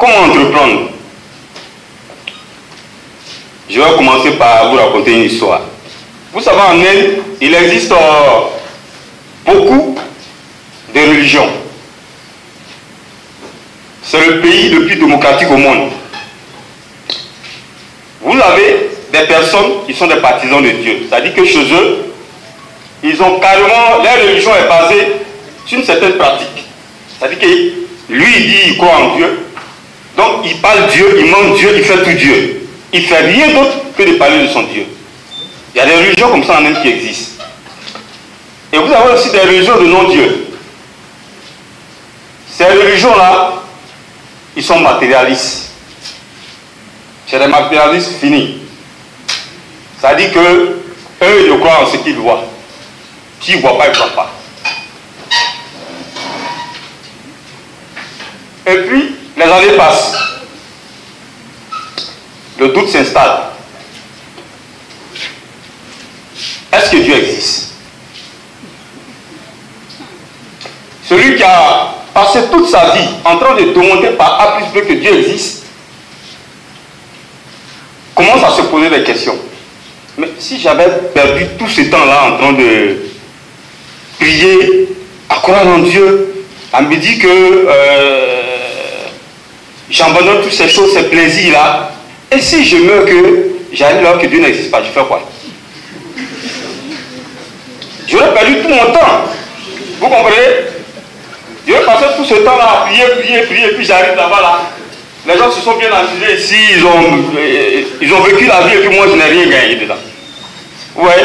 Comment entreprendre? Je vais commencer par vous raconter une histoire. Vous savez, en Inde, il existe beaucoup de religions. C'est le pays le plus démocratique au monde. Vous avez des personnes qui sont des partisans de Dieu. C'est-à-dire que chez eux, ils ont carrément, leur religion est basée sur une certaine pratique. C'est-à-dire que lui, il dit qu'il croit en Dieu. Donc, il parle Dieu, il ment Dieu, il fait tout Dieu. Il ne fait rien d'autre que de parler de son Dieu. Il y a des religions comme ça en Inde qui existent. Et vous avez aussi des religions de non-Dieu. Ces religions-là, ils sont matérialistes. C'est des matérialistes finis. C'est-à-dire que eux, ils croient en ce qu'ils voient. S'ils ne voient pas, ils ne croient pas. Et puis, les années passent. Le doute s'installe. Est-ce que Dieu existe? Celui qui a passé toute sa vie en train de demander par A plus B que Dieu existe, commence à se poser des questions. Mais si j'avais perdu tout ce temps-là en train de prier, à croire en Dieu, à me dire que j'abandonne toutes ces choses, ces plaisirs-là, et si je meurs que j'arrive là que Dieu n'existe pas, je fais quoi? J'aurais perdu tout mon temps. Vous comprenez? Je vais passer tout ce temps-là à prier, et puis j'arrive là-bas, là. Les gens se sont bien amusés ici, ils ont vécu la vie, et puis moi je n'ai rien gagné dedans. Vous voyez?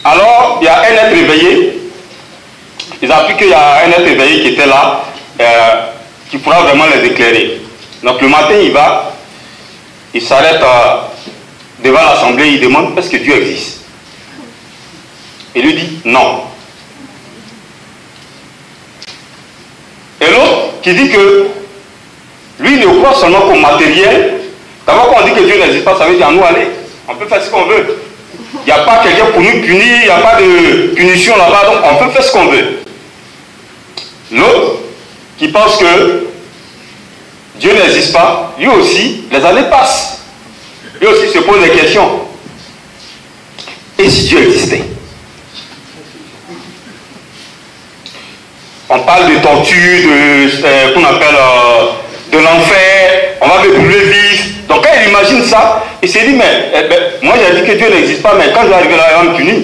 Alors, il y a un être éveillé. Ils ont appris qu'il y a un être éveillé qui était là, qui pourra vraiment les éclairer. Donc le matin, il va, il s'arrête devant l'assemblée, il demande, est-ce que Dieu existe? Il lui dit, non. Et l'autre qui dit que lui ne croit seulement qu'au matériel. D'abord, quand on dit que Dieu n'existe pas, ça veut dire à nous aller. On peut faire ce qu'on veut. Il n'y a pas quelqu'un pour nous punir, il n'y a pas de punition là-bas, donc on peut faire ce qu'on veut. L'autre qui pense que Dieu n'existe pas, lui aussi, les années passent. Lui aussi se pose des questions. Et si Dieu existait? On parle de torture, qu'on appelle de l'enfer, on va me brûler vif. Donc quand il imagine ça, il s'est dit, mais moi j'ai dit que Dieu n'existe pas, mais quand je vais arriver là, il va me punir.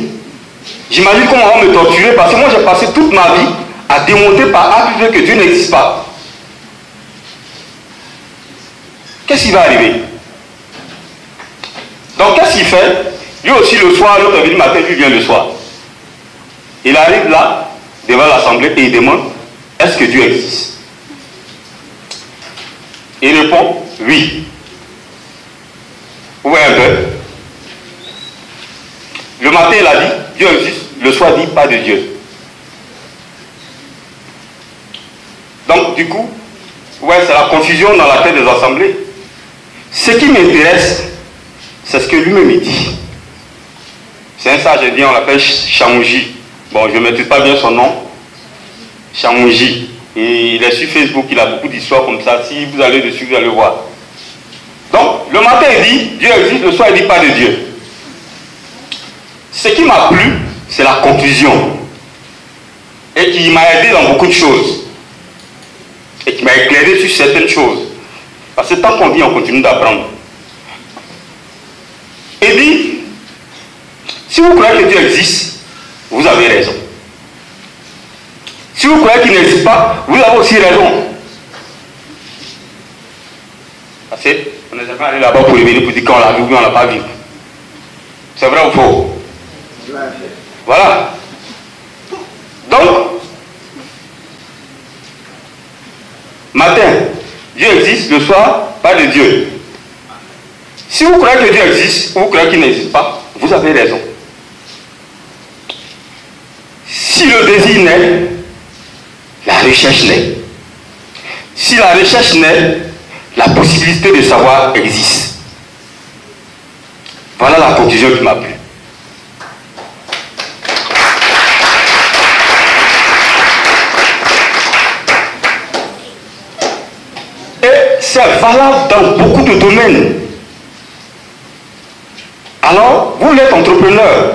J'imagine comment on va me torturer, parce que moi j'ai passé toute ma vie à démontrer par A plus B que Dieu n'existe pas. Qu'est-ce qui va arriver? Donc qu'est-ce qu'il fait? Lui aussi le soir, l'autre venu le matin, lui vient le soir. Il arrive là, devant l'assemblée, et il demande, est-ce que Dieu existe? Il répond, oui. Vous voyez un peu? Le matin, il a dit, Dieu existe. Le soir, il dit, pas de Dieu. Donc, du coup, ouais, c'est la confusion dans la tête des assemblées. Ce qui m'intéresse, c'est ce que lui-même dit. C'est un sage indien, on l'appelle Shamuji. Bon, je ne maîtrise pas bien son nom. Shamuji. Et il est sur Facebook, il a beaucoup d'histoires comme ça. Si vous allez dessus, vous allez voir. Donc, le matin, il dit, Dieu existe, le soir, il dit pas de Dieu. Ce qui m'a plu, c'est la conclusion. Et qui m'a aidé dans beaucoup de choses. Et qui m'a éclairé sur certaines choses. Parce que tant qu'on vit, on continue d'apprendre. Il dit, si vous croyez que Dieu existe, vous avez raison. Si vous croyez qu'il n'existe pas, vous avez aussi raison. Parce qu'on n'est jamais allé là-bas pour venir pour dire qu'on l'a vu ou on ne l'a pas vu. C'est vrai ou faux? Voilà. Donc, matin, Dieu existe, le soir, pas de Dieu. Si vous croyez que Dieu existe, ou vous croyez qu'il n'existe pas, vous avez raison. Si le désir naît, la recherche naît. Si la recherche naît, la possibilité de savoir existe. Voilà la conclusion qui m'a plu. valable dans beaucoup de domaines. Alors, vous voulez être entrepreneur,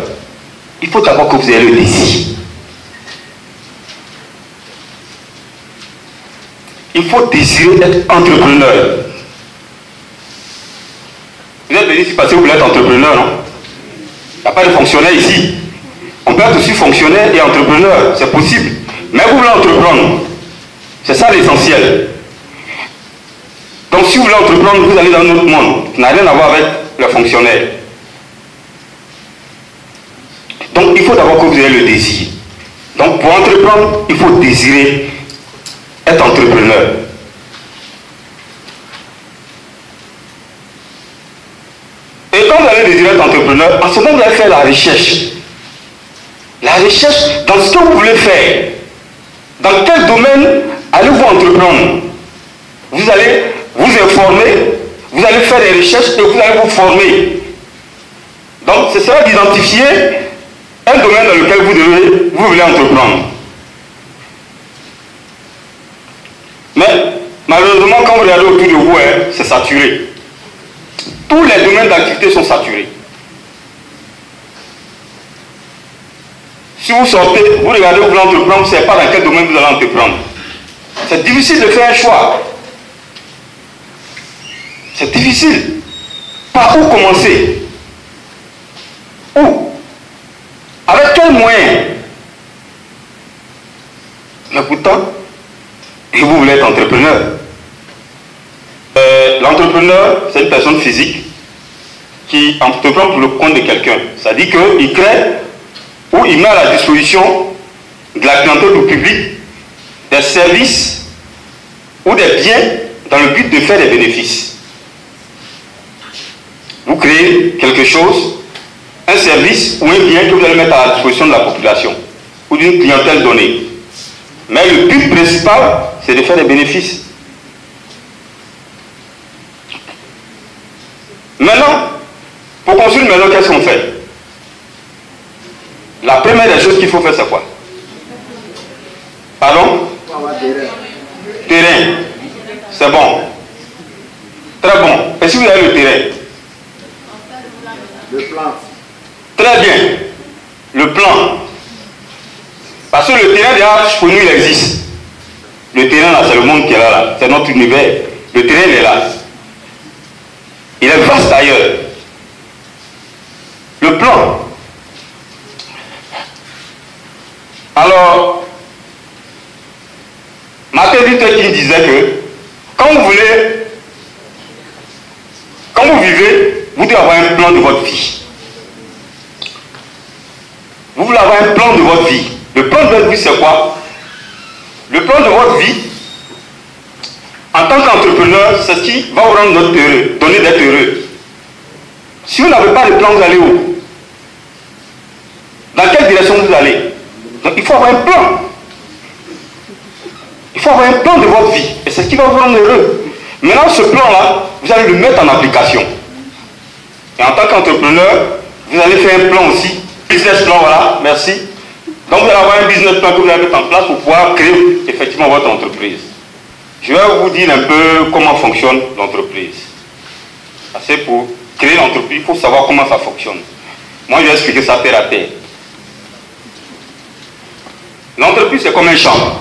il faut d'abord que vous ayez le désir. Il faut désirer être entrepreneur. Vous êtes venu ici parce que vous voulez être entrepreneur, non? Il n'y a pas de fonctionnaire ici. On peut être aussi fonctionnaire et entrepreneur, c'est possible. Mais vous voulez entreprendre. C'est ça l'essentiel. Donc si vous voulez entreprendre, vous allez dans un autre monde. Ça n'a rien à voir avec le fonctionnaire. Donc il faut d'abord que vous ayez le désir. Donc pour entreprendre, il faut désirer être entrepreneur. Et quand vous allez désirer être entrepreneur, en ce moment vous allez faire la recherche. La recherche dans ce que vous voulez faire. Dans quel domaine allez-vous entreprendre? Vous allez vous informer, vous allez faire des recherches et vous allez vous former. Donc ce sera d'identifier un domaine dans lequel vous voulez entreprendre. Mais malheureusement, quand vous regardez autour de vous, c'est saturé. Tous les domaines d'activité sont saturés. Si vous sortez, vous regardez, vous voulez entreprendre, vous ne savez pas dans quel domaine vous allez entreprendre. C'est difficile de faire un choix. C'est difficile. Par où commencer? Où? Avec quels moyens? Mais pourtant, et vous voulez être entrepreneur. L'entrepreneur, c'est une personne physique qui entreprend pour le compte de quelqu'un. C'est-à-dire qu'il crée ou il met à la disposition de la clientèle du public des services ou des biens dans le but de faire des bénéfices. Vous créez quelque chose, un service ou un bien que vous allez mettre à la disposition de la population ou d'une clientèle donnée. Mais le but principal, c'est de faire des bénéfices. Maintenant, pour construire une maison, qu'est-ce qu'on fait? La première des choses qu'il faut faire, c'est quoi? Pardon? Terrain. C'est bon. Très bon. Est-ce que vous avez le terrain? Le plan. Très bien. Le plan. Parce que le terrain, déjà, pour nous, il existe. Le terrain, là, c'est le monde qui est là. C'est notre univers. Le terrain, il est là. Il est vaste d'ailleurs. Le plan. Alors, Martin Luther King disait que quand vous vivez, vous devez avoir un plan de votre vie. Vous voulez avoir un plan de votre vie. Le plan de votre vie, c'est quoi? Le plan de votre vie, en tant qu'entrepreneur, c'est ce qui va vous rendre heureux, donner d'être heureux. Si vous n'avez pas de plan, vous allez où? Dans quelle direction vous allez? Donc il faut avoir un plan. Il faut avoir un plan de votre vie. Et c'est ce qui va vous rendre heureux. Maintenant, ce plan-là, vous allez le mettre en application. Et en tant qu'entrepreneur, vous allez faire un plan aussi. Business plan, voilà, merci. Donc vous allez avoir un business plan que vous allez mettre en place pour pouvoir créer effectivement votre entreprise. Je vais vous dire un peu comment fonctionne l'entreprise. Parce que pour créer l'entreprise, il faut savoir comment ça fonctionne. Moi, je vais expliquer ça terre à terre. L'entreprise, c'est comme un champ.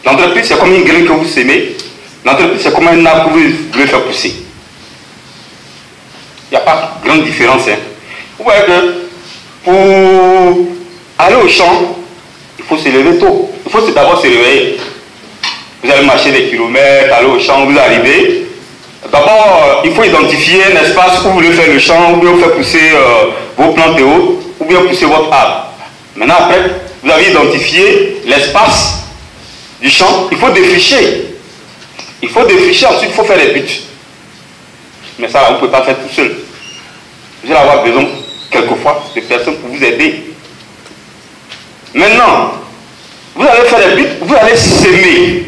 L'entreprise, c'est comme une graine que vous sémez. L'entreprise, c'est comme un arbre que vous voulez faire pousser. Il n'y a pas de grande différence. Hein. Vous voyez que pour aller au champ, il faut se lever tôt. Il faut d'abord se réveiller. Vous allez marcher des kilomètres, aller au champ, vous arrivez. D'abord, il faut identifier un espace où vous voulez faire le champ, où vous faites pousser vos plantes et autres, ou bien pousser votre arbre. Maintenant, après, vous avez identifié l'espace du champ, il faut défricher. Il faut défricher, ensuite il faut faire des buts. Mais ça, là, vous ne pouvez pas faire tout seul. Vous allez avoir besoin, quelquefois, de personnes pour vous aider. Maintenant, vous allez faire des buts, vous allez s'aimer.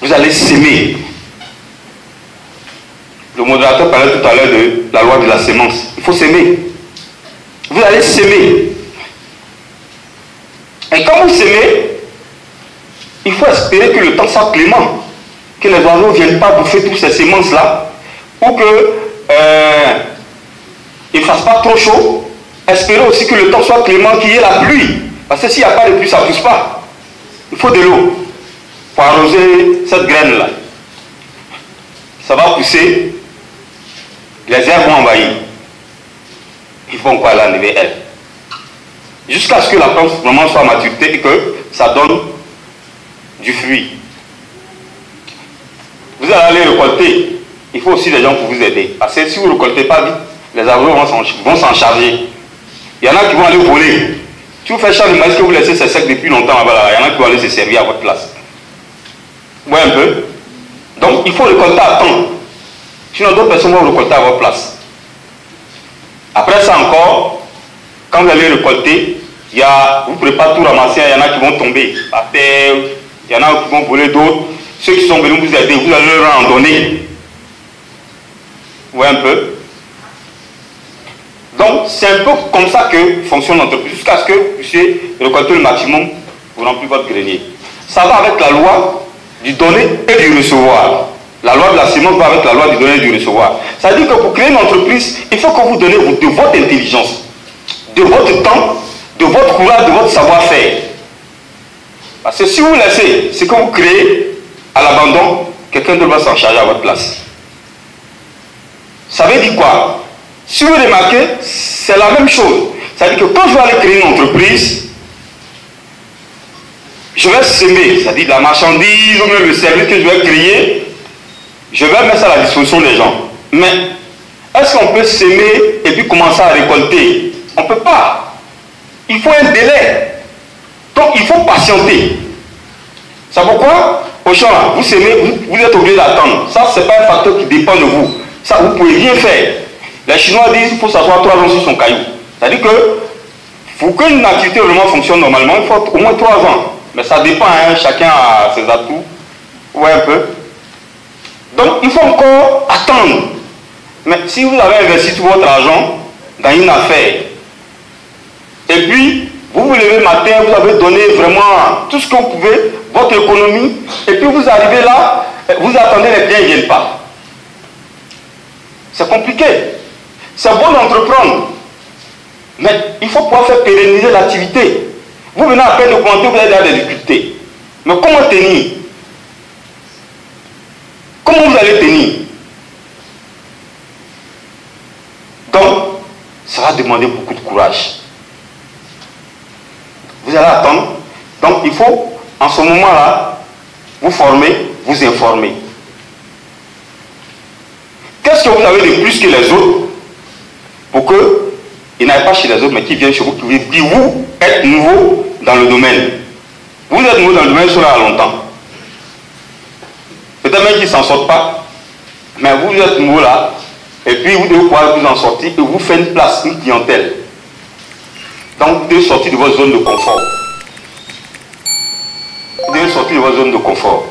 Vous allez s'aimer. Le modérateur parlait tout à l'heure de la loi de la sémence. Il faut s'aimer. Vous allez s'aimer. Et quand vous s'aimez, il faut espérer que le temps soit clément. que les oiseaux ne viennent pas bouffer toutes ces semences-là, ou que il ne fasse pas trop chaud. Espérez aussi que le temps soit clément, qu'il y ait la pluie. Parce que s'il n'y a pas de pluie, ça ne pousse pas. Il faut de l'eau pour arroser cette graine-là. Ça va pousser, les herbes vont envahir. Il faut encore l'enlever, elle. Jusqu'à ce que la plante vraiment soit à maturité et que ça donne du fruit. Vous allez aller récolter. Il faut aussi des gens pour vous aider. Parce que si vous ne récoltez pas vite, les arbres vont s'en charger. Il y en a qui vont aller voler. Si vous faites champ de maïs que vous laissez c'est sec depuis longtemps, il y en a qui vont aller se servir à votre place. Vous voyez un peu? Donc il faut récolter à temps. Sinon d'autres personnes vont récolter à votre place. Après ça encore, quand vous allez récolter, vous ne pouvez pas tout ramasser, il y en a qui vont tomber à terre, il y en a qui vont voler d'autres. Ceux qui sont venus vous aider, vous allez leur en donner. Vous voyez un peu? Donc c'est un peu comme ça que fonctionne l'entreprise, jusqu'à ce que vous puissiez récolter le maximum pour remplir votre grenier. Ça va avec la loi du donner et du recevoir. La loi de la semence va avec la loi du donner et du recevoir. Ça veut dire que pour créer une entreprise, il faut que vous donnez de votre intelligence, de votre temps, de votre courage, de votre savoir-faire. Parce que si vous laissez ce que vous créez à l'abandon, quelqu'un d'autre va s'en charger à votre place. Ça veut dire quoi? Si vous remarquez, c'est la même chose. Ça veut dire que quand je vais aller créer une entreprise, je vais semer, c'est-à-dire la marchandise ou même le service que je vais créer, je vais mettre ça à la disposition des gens. Mais est-ce qu'on peut semer et puis commencer à récolter? On ne peut pas. Il faut un délai. Donc il faut patienter. C'est pourquoi, au champ là, vous semez, vous êtes obligé d'attendre. Ça, ce n'est pas un facteur qui dépend de vous. Ça, vous ne pouvez rien faire. Les Chinois disent qu'il faut s'asseoir 3 ans sur son caillou. C'est-à-dire que pour qu'une activité vraiment fonctionne normalement, il faut au moins 3 ans. Mais ça dépend, hein, chacun a ses atouts. Vous voyez un peu? Donc il faut encore attendre. Mais si vous avez investi tout votre argent dans une affaire, et puis vous vous levez le matin, vous avez donné vraiment tout ce que vous pouvez, votre économie, et puis vous arrivez là, vous attendez les clients ne viennent pas. C'est compliqué. C'est bon d'entreprendre, mais il faut pouvoir faire pérenniser l'activité. Vous venez à peine de commenter, vous avez déjà des difficultés. Mais comment tenir? Comment vous allez tenir? Donc, ça va demander beaucoup de courage. Vous allez attendre. Donc, il faut, en ce moment-là, vous former, vous informer. Qu'est-ce que vous avez de plus que les autres pour qu'ils n'aillent pas chez les autres, mais qu'ils viennent chez vous, qui vous êtes nouveau dans le domaine. Vous êtes nouveau dans le domaine, cela a longtemps. Peut-être même qu'ils ne s'en sortent pas, mais vous êtes nouveau là, et puis vous devez pouvoir vous en sortir et vous faire une place, une clientèle. Donc vous devez sortir de votre zone de confort. Vous devez sortir de votre zone de confort.